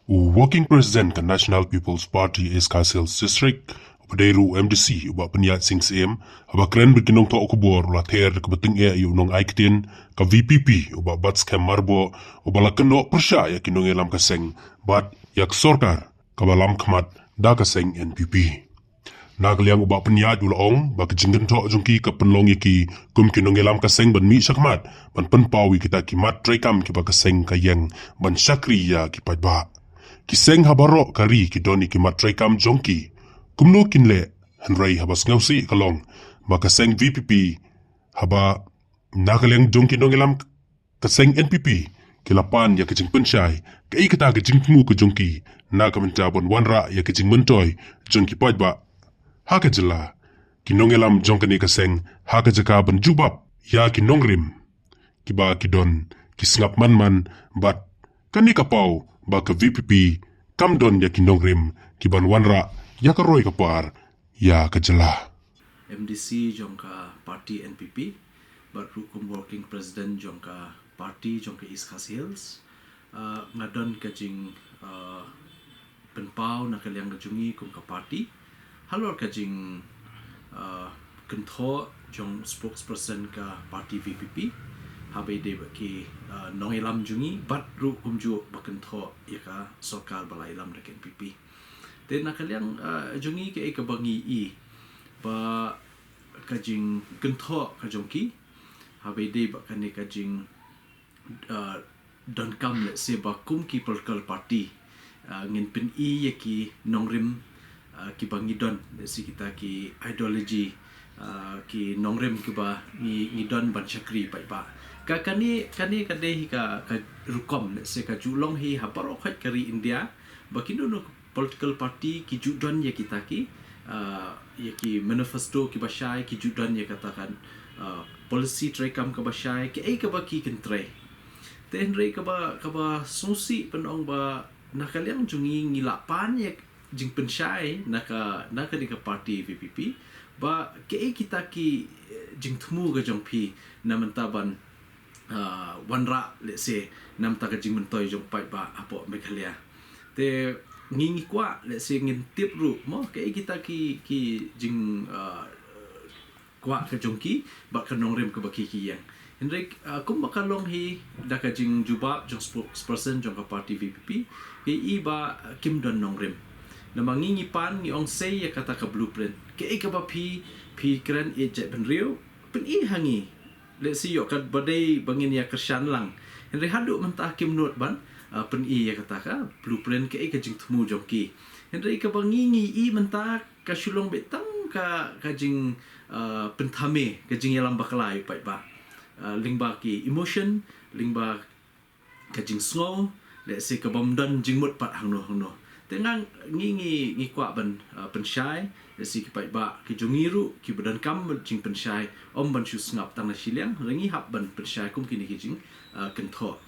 Working President ke National People's Party Eskasils District Pederu MDC uba peniat sing CM aba keren berkinong to okubor la ter ke beting e yu nong aiktin ka VPP uba bats kem marbo uba la keno persya ya kinong elam kaseng bat yak sorkar ka balam khamat da kaseng NPP nagaliang uba peniat ulaong ba kejingen to jungki ka penlong yaki kum kinong elam kaseng ban mi sakmat ban penpawi kita kimat trekam ki ba kaseng kayeng ban syakri ya ki pajba kiseng habaro kari ki doni ki matrekam jongki kumno kinle henry habas ngausi kalong maka seng VPP haba nakaleng jongki nongelam kaseng NPP kilapan ya kejing pensyai kai kata kejing temu ke jongki na kementabon wanra ya kejing mentoy jongki pajba haka jela kinongelam jongkani kaseng haka jaka ban jubab ya kinongrim kiba kidon kisngap manman bat kani kapau ba ke VPP kamdon ya kinongrim kiban wanra ya karoy kapar ya kejela MDC jongka parti NPP berhukum working president jongka parti jongka East Khas Hills ngadon kajing penpau nak kaliang kajungi kum ka parti halor kajing kentho jong spokesperson ka parti VPP habai de baki nongilam jungi bat ru kumju bakentho ya ka sokal balai lam dak NPP dan nakaliang jungi ke bangi i ba kajing kentho kajongki habai de bakane kajing don kam le se ba kum ki political party ngin pin i yaki nongrim ki bangi don si kita ki ideology ki nongrim ki ba ni don ban chakri pai ba kani kadeh ka rukom se ka julong hi haparo khat kari India bakindo no political party ki judon ya kita ki ya ki manifesto ki basyai ki judon ya katakan policy trekam ka basyai ki ai ka ba ki kentre ten re ka ba susi penong ba nakaliang jungi ngilapan ya jing pensyai naka di ka party VPP ba ki ai kita ki jing temu ka jongpi namantaban wanra let's say nam ta ka jing mentoy jong pai ba apo Meghalaya te ngingi kwa let's say ngin tip ru mo kai kita ki jing kwa ka jongki ba kanong rem ka baki ki yang Hendrik kum bakalong hi da ka jing jubab jong spokesperson jong ka party VPP i ba kim don nong rem na mangingi pan ni ong say ya kata ka blueprint kai ka ba pi kran e jet ben rio pen i hangi let's see yok kad badai bangin ya kersyan lang Hendrik haduk mentah kim not ban pen i ya kata ka blueprint ke jing temu jongki Hendrik ka bangingi i mentah ka sulong betang ka jing pentame ka jing yalam baklai pai ba lingba ki emotion lingba ka jing snow let's say ka bomdan jing mut pat hangno tengang ngi kwa ban pensyai let's see ki pai ba ki jongiru ki badan kam jing pensyai om ban shu ngap tang na siliang rengi hap ban pensyai kum kini ki jing kentho